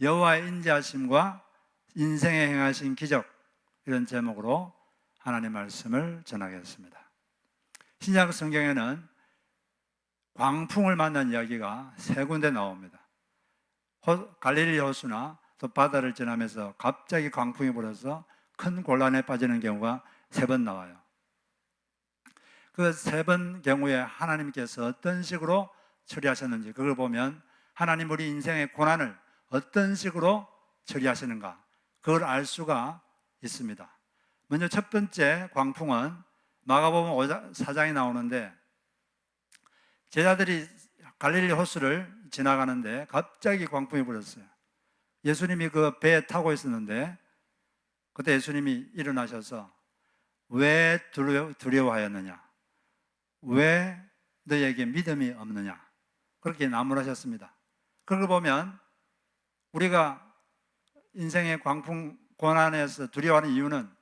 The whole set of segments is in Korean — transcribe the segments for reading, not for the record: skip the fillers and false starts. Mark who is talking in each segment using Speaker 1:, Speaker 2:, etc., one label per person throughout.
Speaker 1: 여호와의 인자하심과 인생에 행하신 기적, 이런 제목으로 하나님의 말씀을 전하겠습니다. 신약 성경에는 광풍을 만난 이야기가 세 군데 나옵니다. 갈릴리 호수나 또 바다를 지나면서 갑자기 광풍이 불어서 큰 곤란에 빠지는 경우가 세 번 나와요. 그 세 번 경우에 하나님께서 어떤 식으로 처리하셨는지, 그걸 보면 하나님 우리 인생의 고난을 어떤 식으로 처리하시는가, 그걸 알 수가 있습니다. 먼저 첫 번째 광풍은 마가복음 4장에 나오는데, 제자들이 갈릴리 호수를 지나가는데 갑자기 광풍이 불었어요. 예수님이 그 배에 타고 있었는데, 그때 예수님이 일어나셔서 왜 두려워하였느냐, 왜 너에게 믿음이 없느냐, 그렇게 나무라셨습니다. 그걸 보면 우리가 인생의 광풍 고난에서 두려워하는 이유는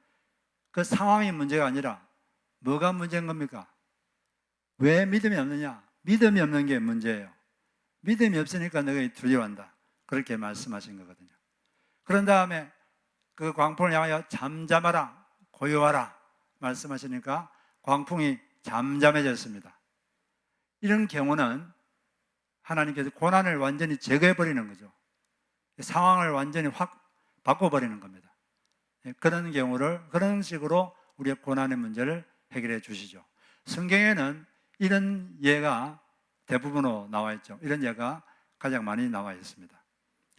Speaker 1: 그 상황이 문제가 아니라 뭐가 문제인 겁니까? 왜 믿음이 없느냐? 믿음이 없는 게 문제예요. 믿음이 없으니까 너가 두려워한다, 그렇게 말씀하신 거거든요. 그런 다음에 그 광풍을 향하여 잠잠하라, 고요하라 말씀하시니까 광풍이 잠잠해졌습니다. 이런 경우는 하나님께서 고난을 완전히 제거해버리는 거죠. 상황을 완전히 확 바꿔버리는 겁니다. 그런 경우를, 그런 식으로 우리의 고난의 문제를 해결해 주시죠. 성경에는 이런 예가 대부분으로 나와 있죠. 이런 예가 가장 많이 나와 있습니다.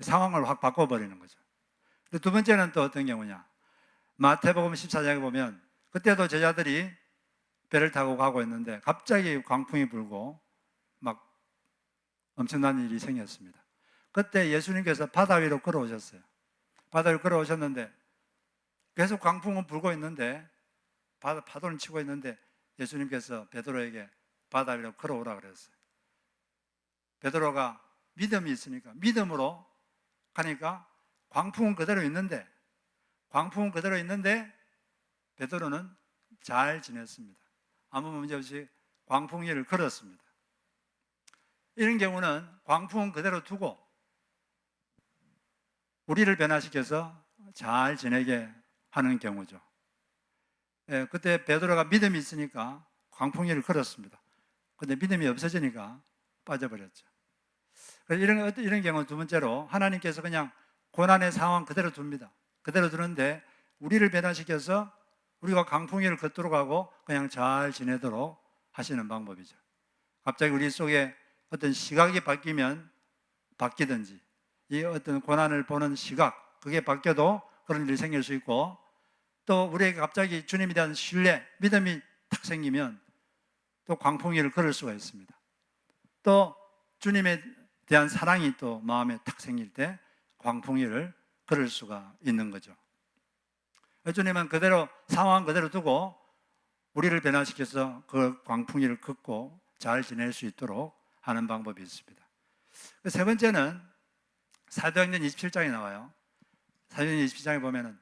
Speaker 1: 상황을 확 바꿔버리는 거죠. 두 번째는 또 어떤 경우냐, 마태복음 14장에 보면 그때도 제자들이 배를 타고 가고 있는데 갑자기 광풍이 불고 막 엄청난 일이 생겼습니다. 그때 예수님께서 바다 위로 걸어오셨어요. 바다 위로 걸어오셨는데 계속 광풍은 불고 있는데, 파도는 치고 있는데 예수님께서 베드로에게 바다 위로 걸어오라 그랬어요. 베드로가 믿음이 있으니까 믿음으로 가니까 광풍은 그대로 있는데, 베드로는 잘 지냈습니다. 아무 문제 없이 광풍 위를 걸었습니다. 이런 경우는 광풍은 그대로 두고 우리를 변화시켜서 잘 지내게 하는 경우죠. 그때 베드로가 믿음이 있으니까 광풍 위를 걸었습니다. 근데 믿음이 없어지니까 빠져버렸죠. 이런 경우 두 번째로 하나님께서 그냥 고난의 상황 그대로 둡니다. 그대로 두는데 우리를 변화시켜서 우리가 광풍 위를 걷도록 하고 그냥 잘 지내도록 하시는 방법이죠. 갑자기 우리 속에 어떤 시각이 바뀌면 바뀌든지, 이 어떤 고난을 보는 시각, 그게 바뀌어도 그런 일이 생길 수 있고, 또 우리에게 갑자기 주님에 대한 신뢰, 믿음이 탁 생기면 또 광풍 위를 걸을 수가 있습니다. 또 주님에 대한 사랑이 또 마음에 탁 생길 때 광풍 위를 걸을 수가 있는 거죠. 주님은 그대로, 상황 그대로 두고 우리를 변화시켜서 그 광풍 위를 걷고 잘 지낼 수 있도록 하는 방법이 있습니다. 세 번째는 사도행전 27장에 나와요. 사도행전 27장에 보면은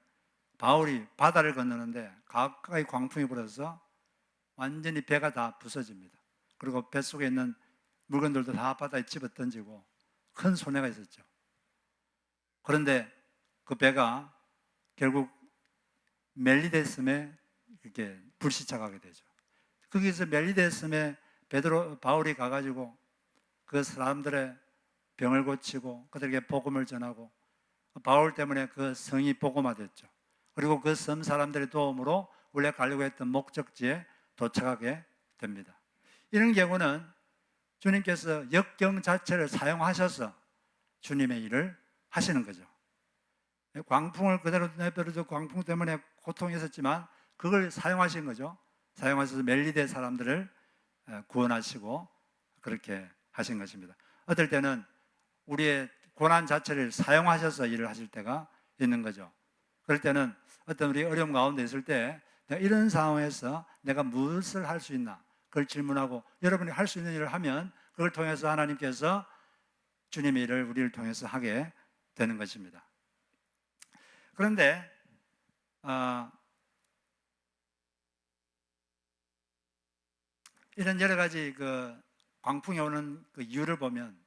Speaker 1: 바울이 바다를 건너는데 가까이 광풍이 불어서 완전히 배가 다 부서집니다. 그리고 뱃속에 있는 물건들도 다 바다에 집어 던지고 큰 손해가 있었죠. 그런데 그 배가 결국 멜리데섬에 이렇게 불시착하게 되죠. 거기서 멜리데섬에 바울이 가가지고 그 사람들의 병을 고치고 그들에게 복음을 전하고, 바울 때문에 그 성이 복음화됐죠. 그리고 그 섬 사람들의 도움으로 원래 가려고 했던 목적지에 도착하게 됩니다. 이런 경우는 주님께서 역경 자체를 사용하셔서 주님의 일을 하시는 거죠. 광풍을 그대로 내버려도 광풍 때문에 고통이 있었지만 그걸 사용하신 거죠. 사용하셔서 멜리데 사람들을 구원하시고 그렇게 하신 것입니다. 어떨 때는 우리의 고난 자체를 사용하셔서 일을 하실 때가 있는 거죠. 그럴 때는 어떤 우리 어려움 가운데 있을 때 내가 이런 상황에서 내가 무엇을 할 수 있나, 그걸 질문하고 여러분이 할 수 있는 일을 하면 그걸 통해서 하나님께서 주님의 일을 우리를 통해서 하게 되는 것입니다. 그런데 이런 여러 가지 그 광풍이 오는 그 이유를 보면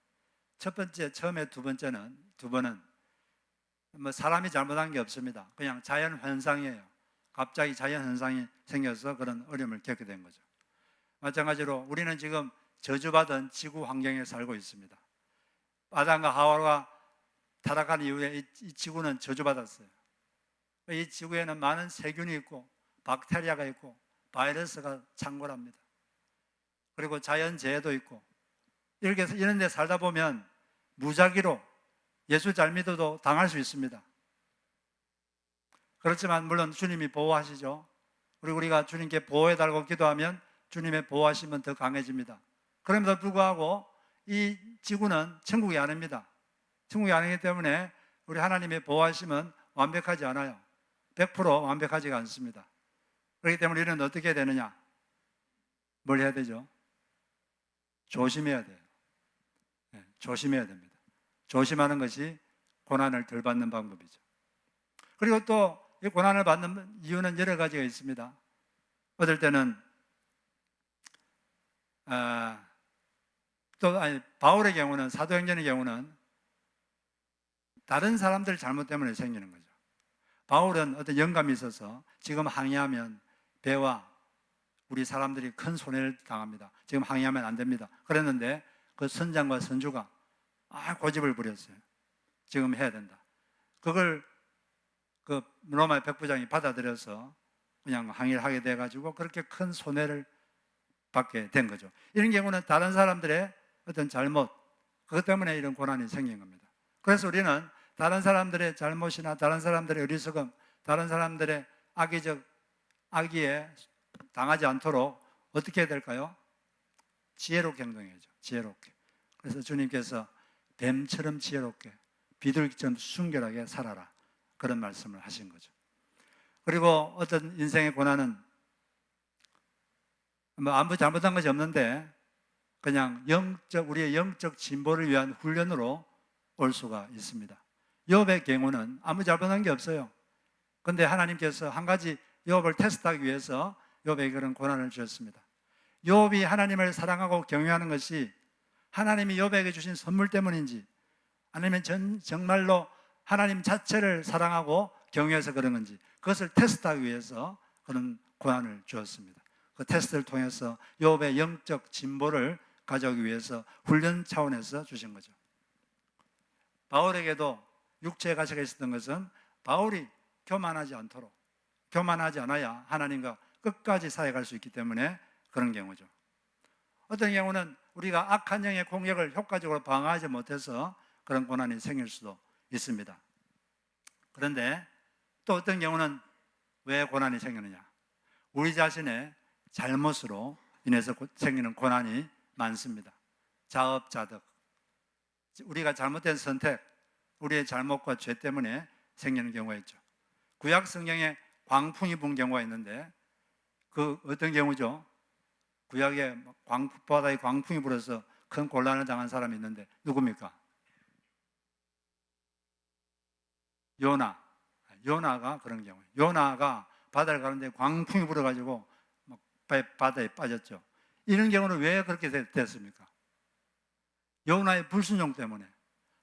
Speaker 1: 첫 번째, 처음에 두 번은 뭐 사람이 잘못한 게 없습니다. 그냥 자연 현상이에요. 갑자기 자연 현상이 생겨서 그런 어려움을 겪게 된 거죠. 마찬가지로 우리는 지금 저주받은 지구 환경에 살고 있습니다. 아담과 하와가 타락한 이후에 이 지구는 저주받았어요. 이 지구에는 많은 세균이 있고 박테리아가 있고 바이러스가 창궐합니다. 그리고 자연재해도 있고 이런 데 살다 보면 무작위로 예수 잘 믿어도 당할 수 있습니다. 그렇지만 물론 주님이 보호하시죠. 그리고 우리가 주님께 보호해달라고 기도하면 주님의 보호하심은 더 강해집니다. 그럼에도 불구하고 이 지구는 천국이 아닙니다. 천국이 아니기 때문에 우리 하나님의 보호하심은 완벽하지 않아요. 100% 완벽하지가 않습니다. 그렇기 때문에 우리는 어떻게 해야 되느냐? 뭘 해야 되죠? 조심해야 돼요. 네, 조심해야 됩니다. 조심하는 것이 고난을 덜 받는 방법이죠. 그리고 또 이 고난을 받는 이유는 여러 가지가 있습니다. 어떨 때는 바울의 경우는, 사도행전의 경우는 다른 사람들 잘못 때문에 생기는 거죠. 바울은 어떤 영감이 있어서 지금 항의하면 배와 우리 사람들이 큰 손해를 당합니다. 지금 항의하면 안 됩니다. 그랬는데 그 선장과 선주가 고집을 부렸어요. 지금 해야 된다. 그걸 그 로마의 백부장이 받아들여서 그냥 항의를 하게 돼가지고 그렇게 큰 손해를 받게 된 거죠. 이런 경우는 다른 사람들의 어떤 잘못, 그것 때문에 이런 고난이 생긴 겁니다. 그래서 우리는 다른 사람들의 잘못이나 다른 사람들의 어리석음, 다른 사람들의 악의에 당하지 않도록 어떻게 해야 될까요? 지혜롭게 행동해야죠. 지혜롭게. 그래서 주님께서 뱀처럼 지혜롭게, 비둘기처럼 순결하게 살아라, 그런 말씀을 하신 거죠. 그리고 어떤 인생의 고난은 아무 잘못한 것이 없는데 그냥 우리의 영적 진보를 위한 훈련으로 올 수가 있습니다. 욥의 경우는 아무 잘못한 게 없어요. 그런데 하나님께서 한 가지 욥을 테스트하기 위해서 욥에게 그런 고난을 주셨습니다. 욥이 하나님을 사랑하고 경외하는 것이 하나님이 욥에게 주신 선물 때문인지, 아니면 정말로 하나님 자체를 사랑하고 경외해서 그런 건지, 그것을 테스트하기 위해서 그런 고난을 주었습니다. 그 테스트를 통해서 욥의 영적 진보를 가져오기 위해서 훈련 차원에서 주신 거죠. 바울에게도 육체의 가시가 있었던 것은 바울이 교만하지 않아야 하나님과 끝까지 사역할 수 있기 때문에 그런 경우죠. 어떤 경우는 우리가 악한 영의 공격을 효과적으로 방어하지 못해서 그런 고난이 생길 수도 있습니다. 그런데 또 어떤 경우는 왜 고난이 생기느냐? 우리 자신의 잘못으로 인해서 생기는 고난이 많습니다. 자업자득, 우리가 잘못된 선택, 우리의 잘못과 죄 때문에 생기는 경우가 있죠. 구약 성경에 광풍이 분 경우가 있는데 그 어떤 경우죠? 구약에 바다에 광풍이 불어서 큰 곤란을 당한 사람이 있는데 누굽니까? 요나가 그런 경우예요. 요나가 바다를 가는데 광풍이 불어가지고 바다에 빠졌죠. 이런 경우는 왜 그렇게 됐습니까? 요나의 불순종 때문에.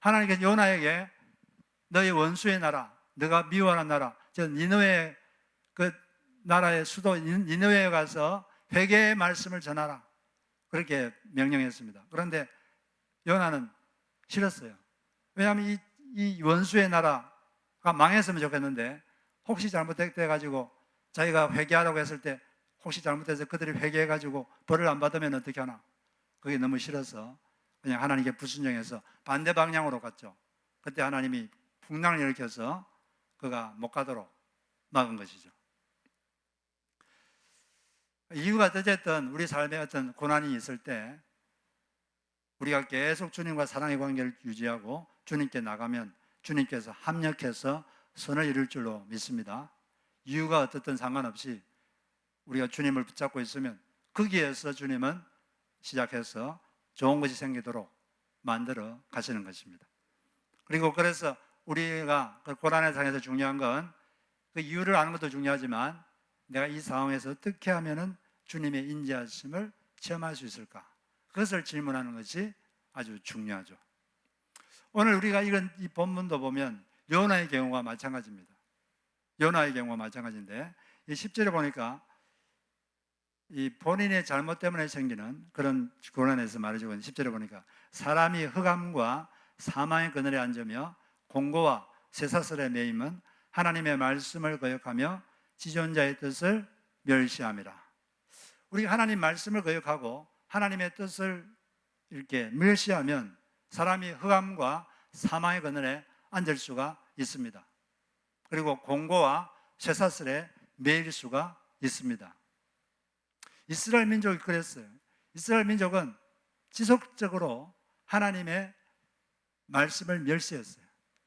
Speaker 1: 하나님께서 요나에게 너희 원수의 나라, 너가 미워하는 나라, 저 니느웨 그 나라의 수도 니느웨에 가서 회개의 말씀을 전하라, 그렇게 명령했습니다. 그런데 요나는 싫었어요. 왜냐하면 이 원수의 나라가 망했으면 좋겠는데 혹시 잘못돼가지고 자기가 회개하라고 했을 때 혹시 잘못해서 그들이 회개해가지고 벌을 안 받으면 어떻게 하나, 그게 너무 싫어서 그냥 하나님께 불순종해서 반대 방향으로 갔죠. 그때 하나님이 풍랑을 일으켜서 그가 못 가도록 막은 것이죠. 이유가 어쨌든 우리 삶에 어떤 고난이 있을 때 우리가 계속 주님과 사랑의 관계를 유지하고 주님께 나가면 주님께서 합력해서 선을 이룰 줄로 믿습니다. 이유가 어떻든 상관없이 우리가 주님을 붙잡고 있으면 거기에서 주님은 시작해서 좋은 것이 생기도록 만들어 가시는 것입니다. 그리고 그래서 우리가 그 고난의 상에서 중요한 건 그 이유를 아는 것도 중요하지만 내가 이 상황에서 어떻게 하면은 주님의 인자하심을 체험할 수 있을까? 그것을 질문하는 것이 아주 중요하죠. 오늘 우리가 이 본문도 보면 요나의 경우가 마찬가지입니다. 요나의 경우가 마찬가지인데 이 10절에 보니까 이 본인의 잘못 때문에 생기는 그런 고난에서 말해주고 있는 10절에 보니까 사람이 흑암과 사망의 그늘에 앉으며 공고와 쇠사슬에 매임은 하나님의 말씀을 거역하며 지존자의 뜻을 멸시함이라. 우리가 하나님 말씀을 거역하고 하나님의 뜻을 이렇게 멸시하면 사람이 흑암과 사망의 그늘에 앉을 수가 있습니다. 그리고 공고와 쇠사슬에 매일 수가 있습니다. 이스라엘 민족이 그랬어요. 이스라엘 민족은 지속적으로 하나님의 말씀을 멸시했어요.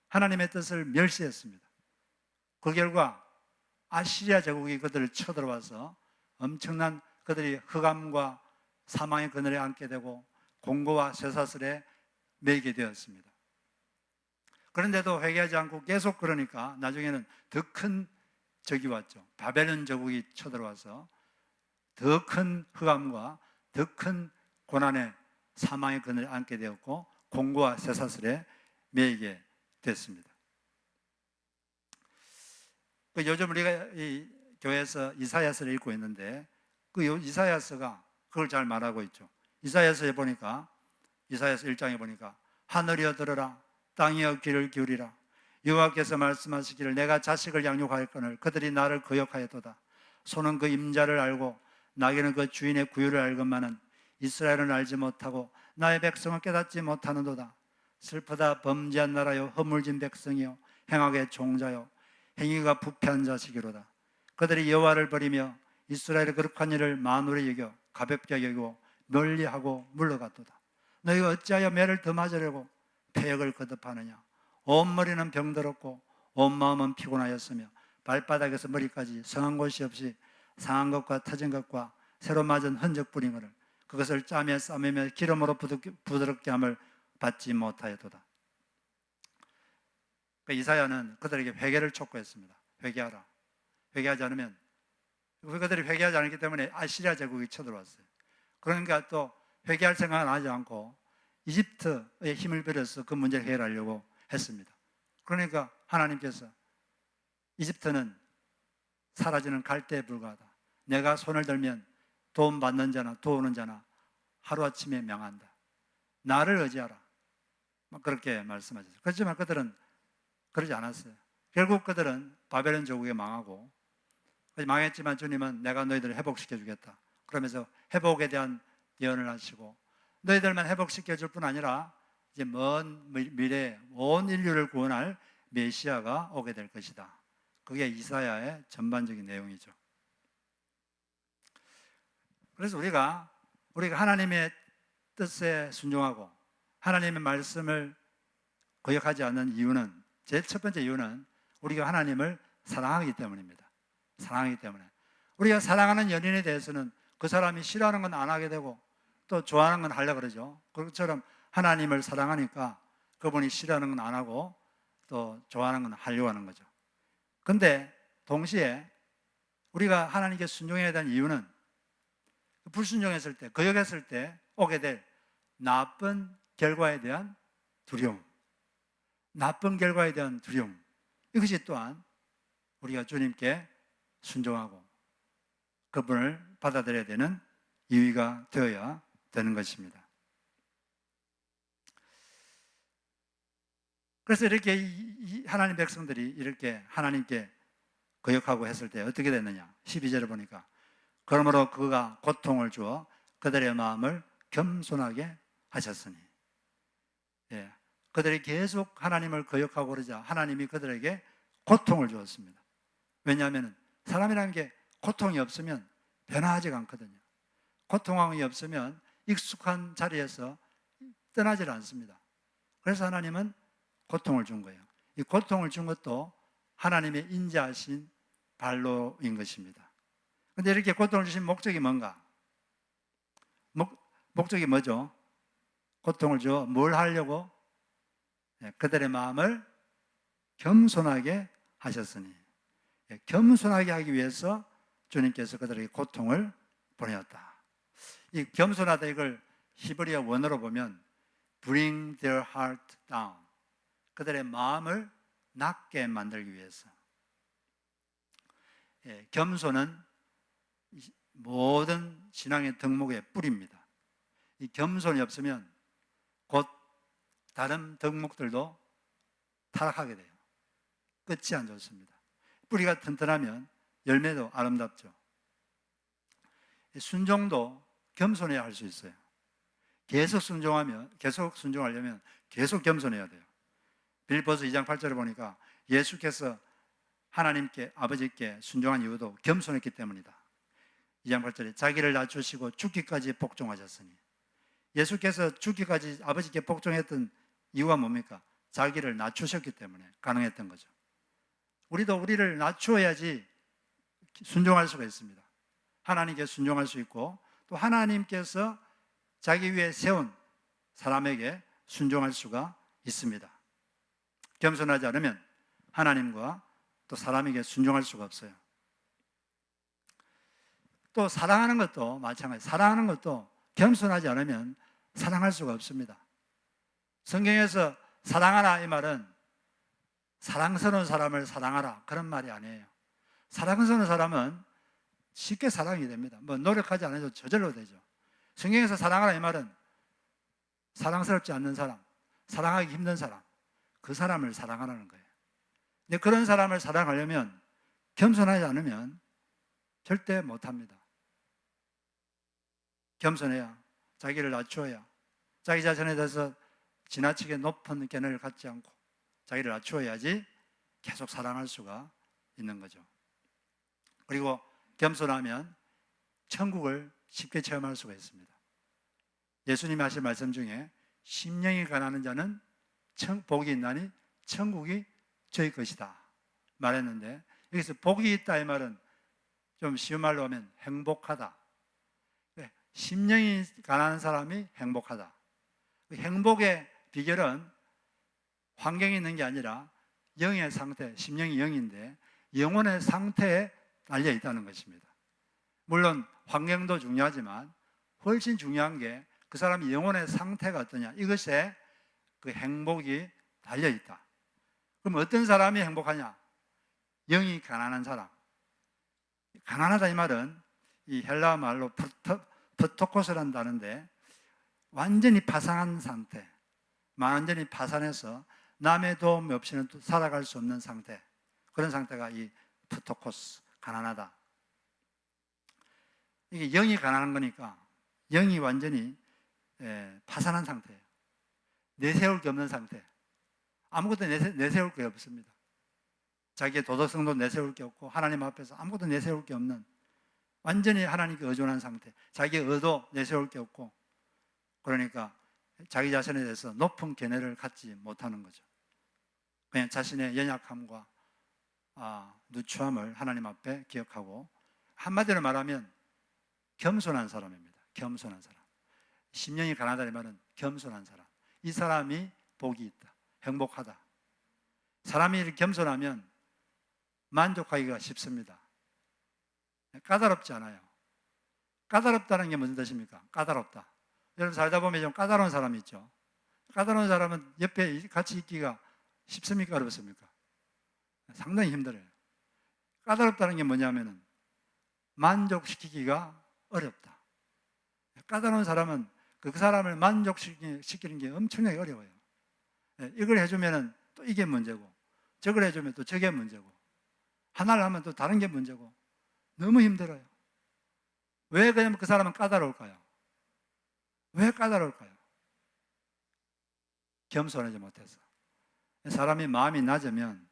Speaker 1: 하나님의 뜻을 멸시했습니다. 그 결과 아시리아 제국이 그들을 쳐들어와서 엄청난 그들이 흑암과 사망의 그늘에 앉게 되고 공고와 쇠사슬에 매이게 되었습니다. 그런데도 회개하지 않고 계속 그러니까 나중에는 더 큰 적이 왔죠. 바벨론 제국이 쳐들어와서 더 큰 흑암과 더 큰 고난의 사망의 그늘에 앉게 되었고 공고와 쇠사슬에 매이게 됐습니다. 요즘 우리가 이 교회에서 이사야서를 읽고 있는데 그 이사야서가 그걸 잘 말하고 있죠. 이사야서에 보니까 이사야서 1장에 보니까 하늘이여 들으라 땅이여 귀를 기울이라 여호와께서 말씀하시기를 내가 자식을 양육하였거늘 그들이 나를 거역하였도다. 소는 그 임자를 알고 나귀는 그 주인의 구유를 알건만은 이스라엘은 알지 못하고 나의 백성은 깨닫지 못하는도다. 슬프다 범죄한 나라요 허물진 백성이요 행악의 종자요 행위가 부패한 자식이로다. 그들이 여호와를 버리며 이스라엘의 거룩한 일을 만홀히 여겨 가볍게 여기고 멀리하고 물러갔도다. 너희가 어찌하여 매를 더 맞으려고 패역을 거듭하느냐. 온 머리는 병들었고 온 마음은 피곤하였으며 발바닥에서 머리까지 성한 곳이 없이 상한 것과 터진 것과 새로 맞은 흔적뿐이거늘 그것을 짜며 싸매며 기름으로 부드럽게 함을 받지 못하였도다. 이사야는 그들에게 회개를 촉구했습니다. 회개하라. 회개하지 않으면 그들이 회개하지 않기 때문에 아시리아 제국이 쳐들어왔어요. 그러니까 또 회개할 생각은 하지 않고 이집트의 힘을 빌어서 그 문제를 해결하려고 했습니다. 그러니까 하나님께서 이집트는 사라지는 갈대에 불과하다. 내가 손을 들면 도움 받는 자나 도우는 자나 하루아침에 명한다. 나를 의지하라. 그렇게 말씀하셨어요. 그렇지만 그들은 그러지 않았어요. 결국 그들은 바벨론 제국에 망하고 망했지만 주님은 내가 너희들을 회복시켜 주겠다. 그러면서 회복에 대한 예언을 하시고 너희들만 회복시켜 줄 뿐 아니라 이제 먼 미래에 온 인류를 구원할 메시아가 오게 될 것이다. 그게 이사야의 전반적인 내용이죠. 그래서 우리가 하나님의 뜻에 순종하고 하나님의 말씀을 거역하지 않는 이유는 제일 첫 번째 이유는 우리가 하나님을 사랑하기 때문입니다. 사랑하기 때문에 우리가 사랑하는 연인에 대해서는 그 사람이 싫어하는 건 안 하게 되고 또 좋아하는 건 하려고 그러죠. 그것처럼 하나님을 사랑하니까 그분이 싫어하는 건 안 하고 또 좋아하는 건 하려고 하는 거죠. 근데 동시에 우리가 하나님께 순종해야 되는 이유는 불순종했을 때, 거역했을 때 오게 될 나쁜 결과에 대한 두려움, 나쁜 결과에 대한 두려움, 이것이 또한 우리가 주님께 순종하고 그분을 받아들여야 되는 이유가 되어야 되는 것입니다. 그래서 이렇게 하나님 백성들이 이렇게 하나님께 거역하고 했을 때 어떻게 됐느냐. 12절을 보니까 그러므로 그가 고통을 주어 그들의 마음을 겸손하게 하셨으니, 그들이 계속 하나님을 거역하고 그러자 하나님이 그들에게 고통을 주었습니다. 왜냐하면 사람이라는 게 고통이 없으면 변화하지가 않거든요. 고통이 없으면 익숙한 자리에서 떠나질 않습니다. 그래서 하나님은 고통을 준 거예요. 이 고통을 준 것도 하나님의 인자하신 발로인 것입니다. 그런데 이렇게 고통을 주신 목적이 뭔가? 목적이 뭐죠? 고통을 줘 뭘 하려고? 그들의 마음을 겸손하게 하셨으니, 겸손하게 하기 위해서 주님께서 그들에게 고통을 보내었다. 이 겸손하다, 이걸 히브리어 원어로 보면 bring their heart down, 그들의 마음을 낮게 만들기 위해서. 겸손은 모든 신앙의 덕목의 뿌리입니다. 이 겸손이 없으면 곧 다른 덕목들도 타락하게 돼요. 끝이 안 좋습니다. 뿌리가 튼튼하면 열매도 아름답죠. 순종도 겸손해야 할 수 있어요. 계속 순종하려면 계속 겸손해야 돼요. 빌립보서 2장 8절에 보니까 예수께서 하나님께 아버지께 순종한 이유도 겸손했기 때문이다. 2장 8절에 자기를 낮추시고 죽기까지 복종하셨으니, 예수께서 죽기까지 아버지께 복종했던 이유가 뭡니까? 자기를 낮추셨기 때문에 가능했던 거죠. 우리도 우리를 낮추어야지 순종할 수가 있습니다. 하나님께 순종할 수 있고, 또 하나님께서 자기 위에 세운 사람에게 순종할 수가 있습니다. 겸손하지 않으면 하나님과 또 사람에게 순종할 수가 없어요. 또 사랑하는 것도 마찬가지. 사랑하는 것도 겸손하지 않으면 사랑할 수가 없습니다. 성경에서 사랑하라 이 말은 사랑스러운 사람을 사랑하라 그런 말이 아니에요. 사랑스러운 사람은 쉽게 사랑이 됩니다. 뭐 노력하지 않아도 저절로 되죠. 성경에서 사랑하라 이 말은 사랑스럽지 않는 사람, 사랑하기 힘든 사람, 그 사람을 사랑하라는 거예요. 근데 그런 사람을 사랑하려면 겸손하지 않으면 절대 못합니다. 겸손해야, 자기를 낮추어야, 자기 자신에 대해서 지나치게 높은 견해를 갖지 않고 자기를 낮추어야지 계속 사랑할 수가 있는 거죠. 그리고 겸손하면 천국을 쉽게 체험할 수가 있습니다. 예수님이 하신 말씀 중에 심령이 가난한 자는 복이 있나니 천국이 저희 것이다 말했는데, 여기서 복이 있다 이 말은 좀 쉬운 말로 하면 행복하다. 심령이 가난한 사람이 행복하다. 행복의 비결은 환경이 있는 게 아니라 영의 상태, 심령이 영인데 영혼의 상태에 달려 있다는 것입니다. 물론 환경도 중요하지만 훨씬 중요한 게 그 사람의 영혼의 상태가 어떠냐, 이것에 그 행복이 달려 있다. 그럼 어떤 사람이 행복하냐? 영이 가난한 사람. 가난하다 이 말은 이 헬라 말로 프토코스라는 단어인데 완전히 파산한 상태, 완전히 파산해서 남의 도움 없이는 살아갈 수 없는 상태, 그런 상태가 이 프토코스, 가난하다. 이게 영이 가난한 거니까 영이 완전히 파산한 상태예요. 내세울 게 없는 상태. 아무것도 내세울 게 없습니다. 자기의 도덕성도 내세울 게 없고 하나님 앞에서 아무것도 내세울 게 없는 완전히 하나님께 의존한 상태. 자기의 의도 내세울 게 없고, 그러니까 자기 자신에 대해서 높은 견해를 갖지 못하는 거죠. 그냥 자신의 연약함과 누추함을 하나님 앞에 기억하고, 한마디로 말하면 겸손한 사람입니다. 겸손한 사람. 심령이 가난하다는 말은 겸손한 사람. 이 사람이 복이 있다, 행복하다. 사람이 이렇게 겸손하면 만족하기가 쉽습니다. 까다롭지 않아요. 까다롭다는 게 무슨 뜻입니까? 까다롭다. 여러분 살다 보면 좀 까다로운 사람이 있죠. 까다로운 사람은 옆에 같이 있기가 쉽습니까? 어렵습니까? 상당히 힘들어요. 까다롭다는 게 뭐냐면은 만족시키기가 어렵다. 까다로운 사람은 그 사람을 만족시키는 게 엄청나게 어려워요. 이걸 해주면은 또 이게 문제고, 저걸 해주면 또 저게 문제고, 하나를 하면 또 다른 게 문제고, 너무 힘들어요. 왜 그러면 그 사람은 까다로울까요? 왜 까다로울까요? 겸손하지 못해서. 사람이 마음이 낮으면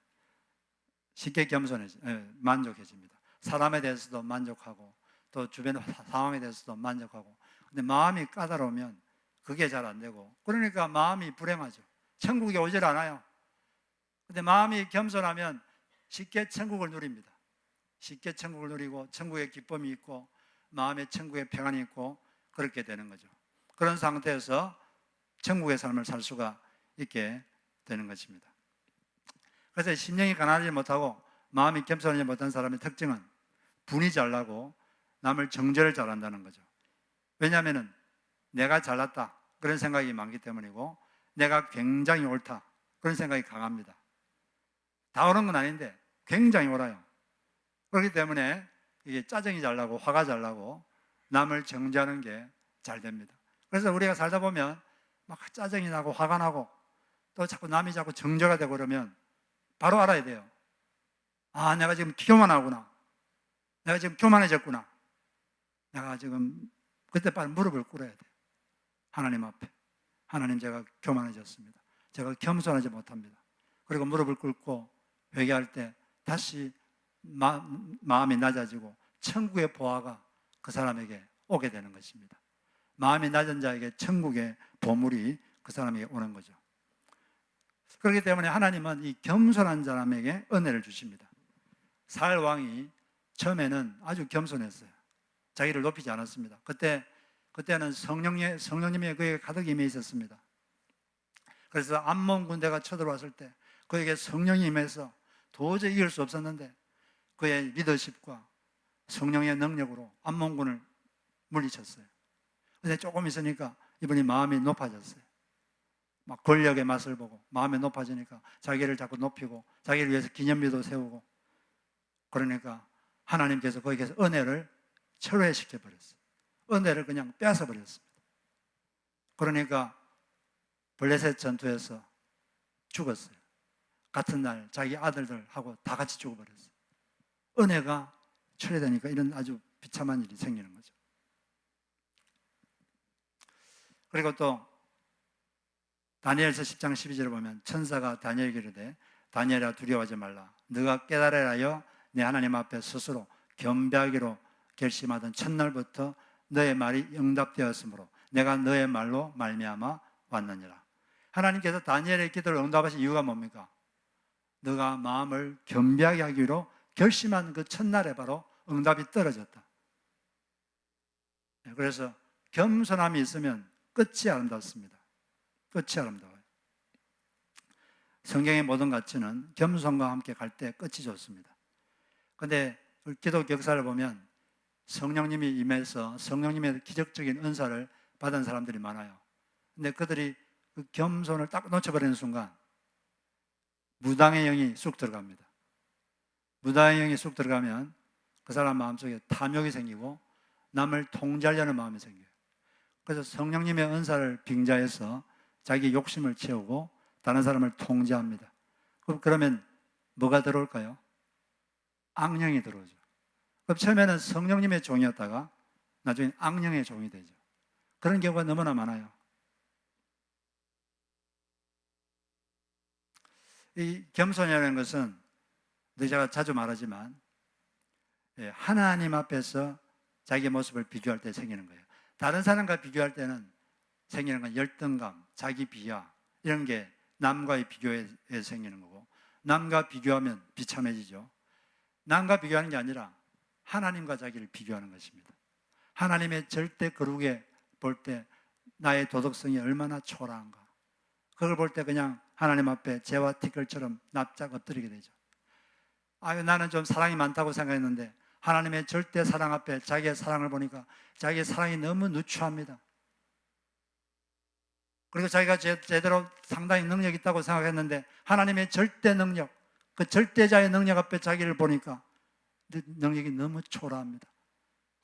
Speaker 1: 쉽게 만족해집니다. 사람에 대해서도 만족하고 또 주변 상황에 대해서도 만족하고. 근데 마음이 까다로우면 그게 잘 안 되고, 그러니까 마음이 불행하죠. 천국에 오질 않아요. 근데 마음이 겸손하면 쉽게 천국을 누립니다. 쉽게 천국을 누리고 천국의 기쁨이 있고 마음의 천국의 평안이 있고 그렇게 되는 거죠. 그런 상태에서 천국의 삶을 살 수가 있게 되는 것입니다. 그래서 심령이 가난하지 못하고 마음이 겸손하지 못한 사람의 특징은 분이 잘나고 남을 정죄를 잘한다는 거죠. 왜냐하면 내가 잘났다 그런 생각이 많기 때문이고, 내가 굉장히 옳다 그런 생각이 강합니다. 다 오는 건 아닌데 굉장히 옳아요. 그렇기 때문에 이게 짜증이 잘 나고 화가 잘 나고 남을 정죄하는 게 잘 됩니다. 그래서 우리가 살다 보면 막 짜증이 나고 화가 나고 또 자꾸 남이 자꾸 정죄가 되고 그러면 바로 알아야 돼요. 아, 내가 지금 교만하구나. 내가 지금 교만해졌구나. 내가 지금 그때 빨리 무릎을 꿇어야 돼요. 하나님 앞에. 하나님, 제가 교만해졌습니다. 제가 겸손하지 못합니다. 그리고 무릎을 꿇고 회개할 때 다시 마음이 낮아지고 천국의 보화가 그 사람에게 오게 되는 것입니다. 마음이 낮은 자에게 천국의 보물이 그 사람에게 오는 거죠. 그렇기 때문에 하나님은 이 겸손한 사람에게 은혜를 주십니다. 사울 왕이 처음에는 아주 겸손했어요. 자기를 높이지 않았습니다. 그때는 성령님이 그에게 가득 임해 있었습니다. 그래서 암몬 군대가 쳐들어왔을 때 그에게 성령이 임해서 도저히 이길 수 없었는데 그의 리더십과 성령의 능력으로 암몬군을 물리쳤어요. 근데 조금 있으니까 이분이 마음이 높아졌어요. 막 권력의 맛을 보고 마음이 높아지니까 자기를 자꾸 높이고 자기를 위해서 기념비도 세우고, 그러니까 하나님께서 거기에서 은혜를 철회시켜 버렸어요. 은혜를 그냥 빼앗아 버렸습니다. 그러니까 블레셋 전투에서 죽었어요. 같은 날 자기 아들들하고 다 같이 죽어버렸어요. 은혜가 철회되니까 이런 아주 비참한 일이 생기는 거죠. 그리고 또 다니엘서 10장 12절을 보면 천사가 다니엘에게 이르되 다니엘아, 두려워하지 말라. 너가 깨달아야 하여 내 하나님 앞에 스스로 겸비하기로 결심하던 첫날부터 너의 말이 응답되었으므로 내가 너의 말로 말미암아 왔느니라. 하나님께서 다니엘의 기도를 응답하신 이유가 뭡니까? 너가 마음을 겸비하게 하기로 결심한 그 첫날에 바로 응답이 떨어졌다. 그래서 겸손함이 있으면 끝이 아름답습니다. 끝이 아름다워요. 성경의 모든 가치는 겸손과 함께 갈 때 끝이 좋습니다. 그런데 기독 역사를 보면 성령님이 임해서 성령님의 기적적인 은사를 받은 사람들이 많아요. 근데 그들이 그 겸손을 딱 놓쳐버리는 순간 무당의 영이 쑥 들어갑니다. 무당의 영이 쑥 들어가면 그 사람 마음속에 탐욕이 생기고 남을 통제하려는 마음이 생겨요. 그래서 성령님의 은사를 빙자해서 자기 욕심을 채우고 다른 사람을 통제합니다. 그러면 뭐가 들어올까요? 악령이 들어오죠. 그럼 처음에는 성령님의 종이었다가 나중에 악령의 종이 되죠. 그런 경우가 너무나 많아요. 이 겸손이라는 것은 제가 자주 말하지만 하나님 앞에서 자기의 모습을 비교할 때 생기는 거예요. 다른 사람과 비교할 때는 생기는 건 열등감, 자기 비하, 이런 게 남과의 비교에 생기는 거고, 남과 비교하면 비참해지죠. 남과 비교하는 게 아니라 하나님과 자기를 비교하는 것입니다. 하나님의 절대 거룩에 볼 때 나의 도덕성이 얼마나 초라한가, 그걸 볼 때 그냥 하나님 앞에 재와 티끌처럼 납작 엎드리게 되죠. 나는 좀 사랑이 많다고 생각했는데 하나님의 절대 사랑 앞에 자기의 사랑을 보니까 자기의 사랑이 너무 누추합니다. 그리고 자기가 제대로 상당히 능력이 있다고 생각했는데 하나님의 절대 능력, 그 절대자의 능력 앞에 자기를 보니까 능력이 너무 초라합니다.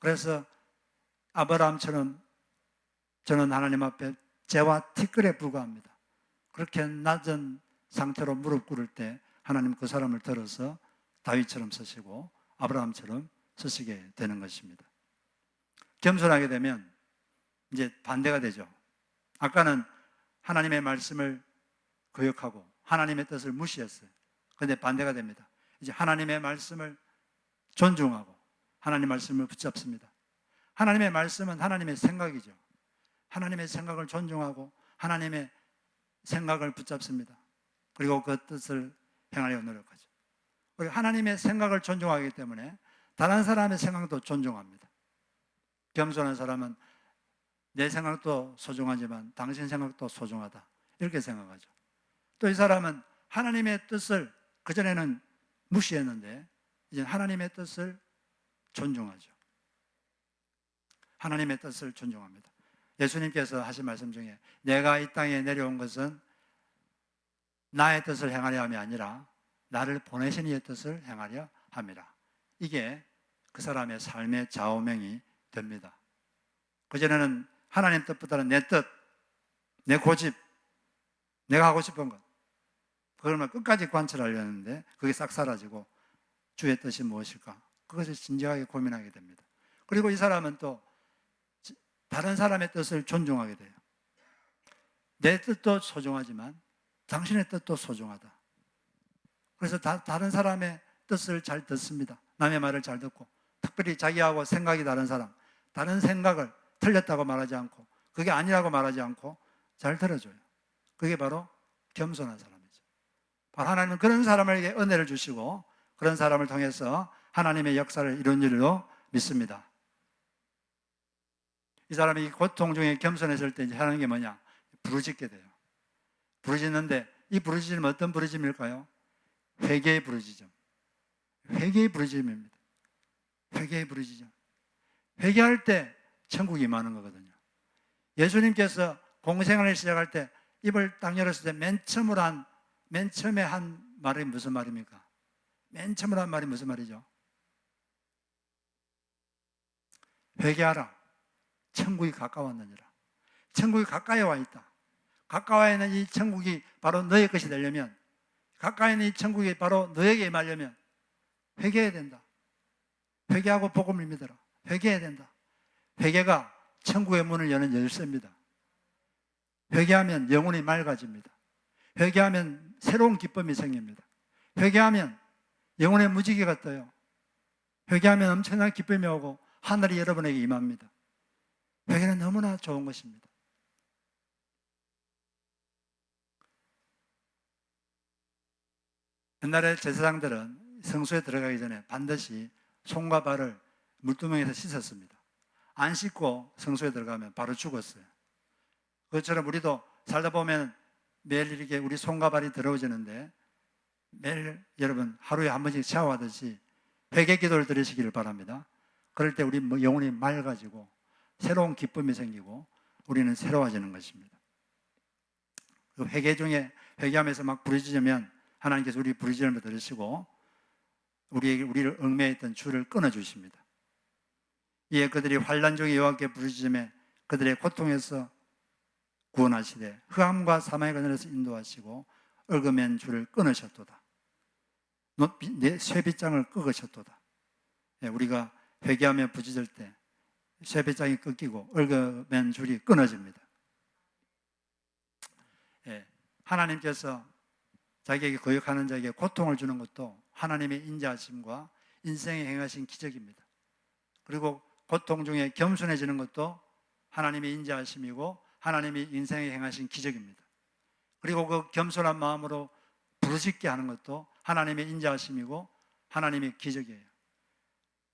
Speaker 1: 그래서 아브라함처럼 저는 하나님 앞에 재와 티끌에 불과합니다. 그렇게 낮은 상태로 무릎 꿇을 때 하나님 그 사람을 들어서 다윗처럼 쓰시고 아브라함처럼 쓰시게 되는 것입니다. 겸손하게 되면 이제 반대가 되죠. 아까는 하나님의 말씀을 거역하고 하나님의 뜻을 무시했어요. 그런데 반대가 됩니다. 이제 하나님의 말씀을 존중하고 하나님의 말씀을 붙잡습니다. 하나님의 말씀은 하나님의 생각이죠. 하나님의 생각을 존중하고 하나님의 생각을 붙잡습니다. 그리고 그 뜻을 행하려고 노력하죠. 그리고 하나님의 생각을 존중하기 때문에 다른 사람의 생각도 존중합니다. 겸손한 사람은 내 생각도 소중하지만 당신 생각도 소중하다, 이렇게 생각하죠. 또 이 사람은 하나님의 뜻을 그전에는 무시했는데 이제 하나님의 뜻을 존중하죠. 하나님의 뜻을 존중합니다. 예수님께서 하신 말씀 중에 내가 이 땅에 내려온 것은 나의 뜻을 행하려 함이 아니라 나를 보내신 이의 뜻을 행하려 함이라. 이게 그 사람의 삶의 좌우명이 됩니다. 그전에는 하나님 뜻보다는 내 뜻, 내 고집, 내가 하고 싶은 것, 그걸 끝까지 관철하려는데 그게 싹 사라지고 주의 뜻이 무엇일까? 그것을 진지하게 고민하게 됩니다. 그리고 이 사람은 또 다른 사람의 뜻을 존중하게 돼요. 내 뜻도 소중하지만 당신의 뜻도 소중하다. 그래서 다른 사람의 뜻을 잘 듣습니다. 남의 말을 잘 듣고, 특별히 자기하고 생각이 다른 사람, 다른 생각을 틀렸다고 말하지 않고 그게 아니라고 말하지 않고 잘 들어줘요. 그게 바로 겸손한 사람이죠. 바로 하나님은 그런 사람에게 은혜를 주시고 그런 사람을 통해서 하나님의 역사를 이룬 줄로 믿습니다. 이 사람이 고통 중에 겸손했을 때 이제 하는 게 뭐냐? 부르짖게 돼요. 부르짖는데 이 부르짖음은 어떤 부르짖음일까요? 회개의 부르짖음. 회개의 부르짖음입니다. 회개의 부르짖음. 회개할 때 천국이 임하는 거거든요. 예수님께서 공생을 시작할 때 입을 딱 열었을 때 맨 처음에 한 말이 무슨 말입니까? 맨 처음으로 한 말이 무슨 말이죠? 회개하라. 천국이 가까웠느니라. 천국이 가까이 와 있다. 가까이 있는 이 천국이 바로 너의 것이 되려면, 가까이 있는 이 천국이 바로 너에게 임하려면 회개해야 된다. 회개하고 복음을 믿어라. 회개해야 된다. 회개가 천국의 문을 여는 열쇠입니다. 회개하면 영혼이 맑아집니다. 회개하면 새로운 기쁨이 생깁니다. 회개하면 영혼의 무지개가 떠요. 회개하면 엄청난 기쁨이 오고 하늘이 여러분에게 임합니다. 회개는 너무나 좋은 것입니다. 옛날에 제사장들은 성소에 들어가기 전에 반드시 손과 발을 물두멍에서 씻었습니다. 안 씻고 성소에 들어가면 바로 죽었어요. 그것처럼 우리도 살다 보면 매일 이렇게 우리 손과 발이 더러워지는데 매일 여러분 하루에 한 번씩 샤워하듯이 회개 기도를 드리시기를 바랍니다. 그럴 때 우리 영혼이 맑아지고 새로운 기쁨이 생기고 우리는 새로워지는 것입니다. 그 회개 중에 회개하면서 막 부르짖으면 하나님께서 우리 부르짖음을 들으시고 우리를 얽매여 있던 줄을 끊어주십니다. 이에 그들이 환난 중에 여호와께 부르짖음에 그들의 고통에서 구원하시되 흑암과 사망의 그늘에서 인도하시고 얽어맨 줄을 끊으셨도다. 내 쇠빗장을 끄으셨도다. 우리가 회개하며 부짖을 때 쇠빗장이 끊기고 얽어맨 줄이 끊어집니다. 하나님께서 자기에게 거역하는 자에게 고통을 주는 것도 하나님의 인자하심과 인생에 행하신 기적입니다. 그리고 고통 중에 겸손해지는 것도 하나님의 인자하심이고 하나님이 인생에 행하신 기적입니다. 그리고 그 겸손한 마음으로 부르짖게 하는 것도 하나님의 인자하심이고 하나님의 기적이에요.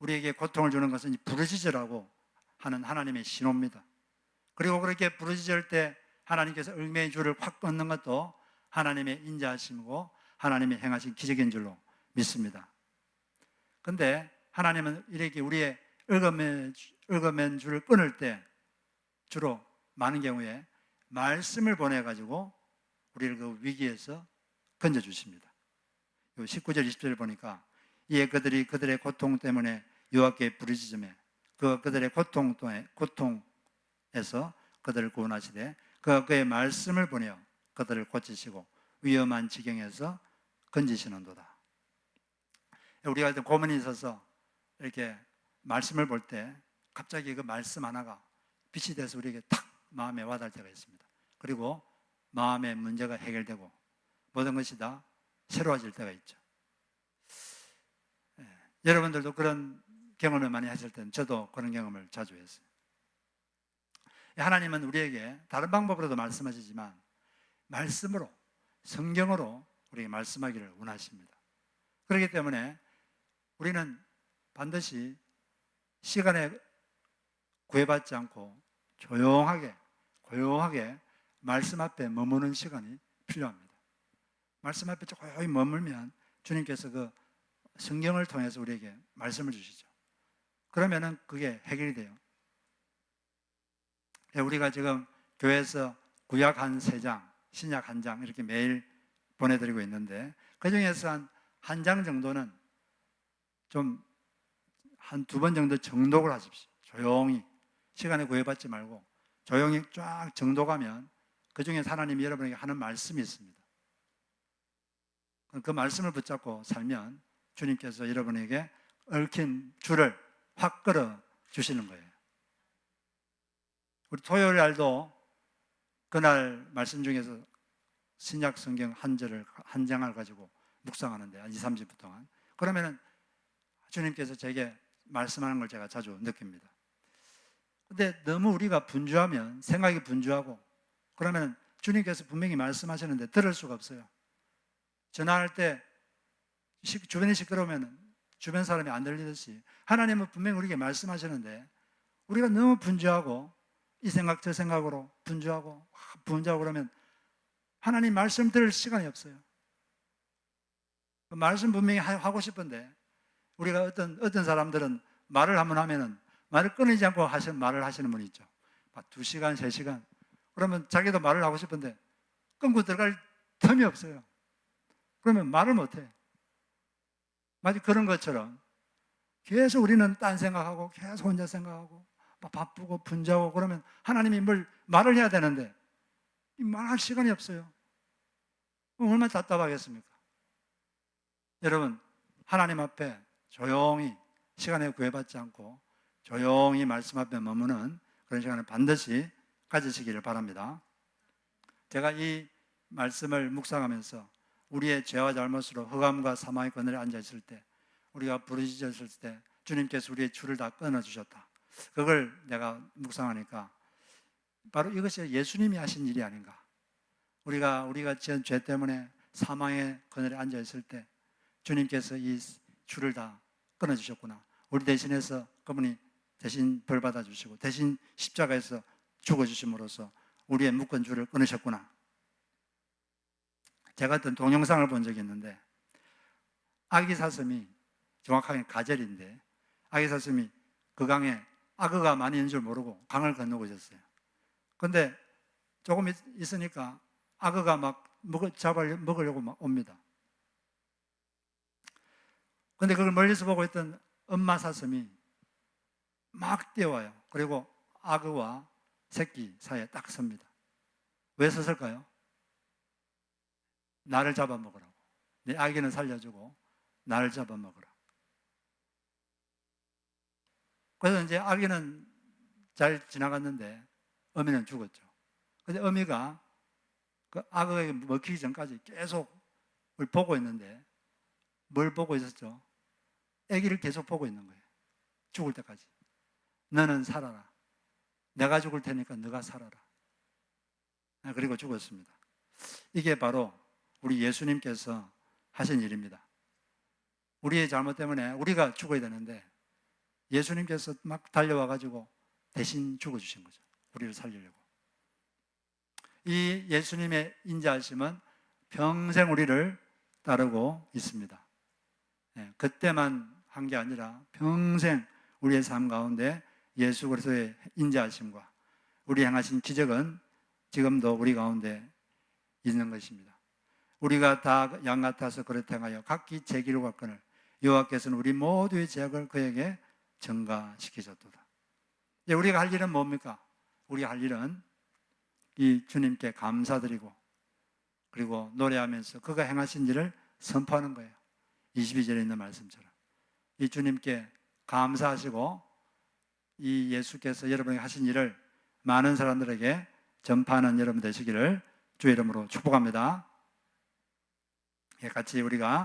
Speaker 1: 우리에게 고통을 주는 것은 부르짖으라고 하는 하나님의 신호입니다. 그리고 그렇게 부르짖을 때 하나님께서 얽매인 줄을 확 끊는 것도 하나님의 인자하심이고 하나님의 행하신 기적인 줄로 믿습니다. 그런데 하나님은 이렇게 우리의 얽어맨 줄을 끊을 때 주로 많은 경우에 말씀을 보내가지고 우리를 그 위기에서 건져주십니다. 19절 20절을 보니까 이에 그들이 그들의 고통 때문에 여호와께 부르짖으며 그들의 고통에서 그들을 구원하시되 그의 말씀을 보내어 그들을 고치시고 위험한 지경에서 건지시는도다. 우리가 고민이 있어서 이렇게 말씀을 볼 때 갑자기 그 말씀 하나가 빛이 돼서 우리에게 탁 마음에 와닿을 때가 있습니다. 그리고 마음의 문제가 해결되고 모든 것이 다 새로워질 때가 있죠. 여러분들도 그런 경험을 많이 하실 때는 저도 그런 경험을 자주 했어요. 하나님은 우리에게 다른 방법으로도 말씀하시지만 말씀으로, 성경으로 우리에게 말씀하기를 원하십니다. 그렇기 때문에 우리는 반드시 시간에 구애받지 않고 조용하게 말씀 앞에 머무는 시간이 필요합니다. 말씀 앞에 조용히 머물면 주님께서 그 성경을 통해서 우리에게 말씀을 주시죠. 그러면은 그게 해결이 돼요. 우리가 지금 교회에서 구약 한 3장, 신약 한 장 이렇게 매일 보내드리고 있는데 그 중에서 한 한 장 정도는 좀 한 두 번 정도 정독을 하십시오. 조용히. 시간에 구애받지 말고 조용히 쫙 정독하면 그 중에 하나님이 여러분에게 하는 말씀이 있습니다. 그 말씀을 붙잡고 살면 주님께서 여러분에게 얽힌 줄을 확 끌어 주시는 거예요. 우리 토요일 날도 그날 말씀 중에서 신약 성경 한 장을 가지고 묵상하는데 한 2, 30분 동안, 그러면은 주님께서 제게 말씀하는 걸 제가 자주 느낍니다. 근데 너무 우리가 분주하면, 생각이 분주하고 그러면 주님께서 분명히 말씀하시는데 들을 수가 없어요. 전화할 때 주변이 시끄러우면 주변 사람이 안 들리듯이 하나님은 분명히 우리에게 말씀하시는데 우리가 너무 분주하고 이 생각 저 생각으로 분주하고 그러면 하나님 말씀 들을 시간이 없어요. 그 말씀 분명히 하고 싶은데 우리가 어떤 사람들은 말을 한번 하면은 말을 끊이지 않고 말을 하시는 분이 있죠. 2시간, 3시간. 그러면 자기도 말을 하고 싶은데 끊고 들어갈 틈이 없어요. 그러면 말을 못해. 마치 그런 것처럼 계속 우리는 딴 생각하고 계속 혼자 생각하고 바쁘고 분주하고 그러면 하나님이 말을 해야 되는데 말할 시간이 없어요. 그럼 얼마나 답답하겠습니까? 여러분, 하나님 앞에 조용히 시간에 구애받지 않고 조용히 말씀 앞에 머무는 그런 시간을 반드시 가지시기를 바랍니다. 제가 이 말씀을 묵상하면서 우리의 죄와 잘못으로 흑암과 사망의 그늘에 앉아있을 때, 우리가 부르짖었을 때 주님께서 우리의 줄을 다 끊어주셨다. 그걸 내가 묵상하니까 바로 이것이 예수님이 하신 일이 아닌가. 우리가 지은 죄 때문에 사망의 그늘에 앉아있을 때 주님께서 이 줄을 다 끊어주셨구나. 우리 대신해서 그분이 대신 벌 받아주시고 대신 십자가에서 죽어주심으로써 우리의 묶은 줄을 끊으셨구나. 제가 어떤 동영상을 본 적이 있는데 아기 사슴이, 정확하게 가젤인데 아기 사슴이 그 강에 악어가 많이 있는 줄 모르고 강을 건너고 있었어요. 그런데 조금 있으니까 악어가 막 먹으려고 막 옵니다. 그런데 그걸 멀리서 보고 있던 엄마 사슴이 막 뛰어와요. 그리고 악어와 새끼 사이에 딱 섭니다. 왜 섰을까요? 나를 잡아먹으라고. 내 아기는 살려주고 나를 잡아먹으라. 그래서 이제 아기는 잘 지나갔는데 어미는 죽었죠. 근데 어미가 그 악어에게 먹히기 전까지 계속 보고 있는데 뭘 보고 있었죠? 아기를 계속 보고 있는 거예요. 죽을 때까지. 너는 살아라. 내가 죽을 테니까 너가 살아라. 그리고 죽었습니다. 이게 바로 우리 예수님께서 하신 일입니다. 우리의 잘못 때문에 우리가 죽어야 되는데 예수님께서 막 달려와가지고 대신 죽어주신 거죠. 우리를 살리려고. 이 예수님의 인자하심은 평생 우리를 따르고 있습니다. 그때만 한 게 아니라 평생 우리의 삶 가운데 예수 그리스도의 인자하심과 우리 행하신 기적은 지금도 우리 가운데 있는 것입니다. 우리가 다 양 같아서 그릇 행하여 각기 제 길로 갔거늘 여호와께서는 우리 모두의 죄악을 그에게 전가시키셨도다. 우리가 할 일은 뭡니까? 우리가 할 일은 이 주님께 감사드리고 그리고 노래하면서 그가 행하신 일을 선포하는 거예요. 22절에 있는 말씀처럼 이 주님께 감사하시고 이 예수께서 여러분에게 하신 일을 많은 사람들에게 전파하는 여러분 되시기를 주의 이름으로 축복합니다. 같이 우리가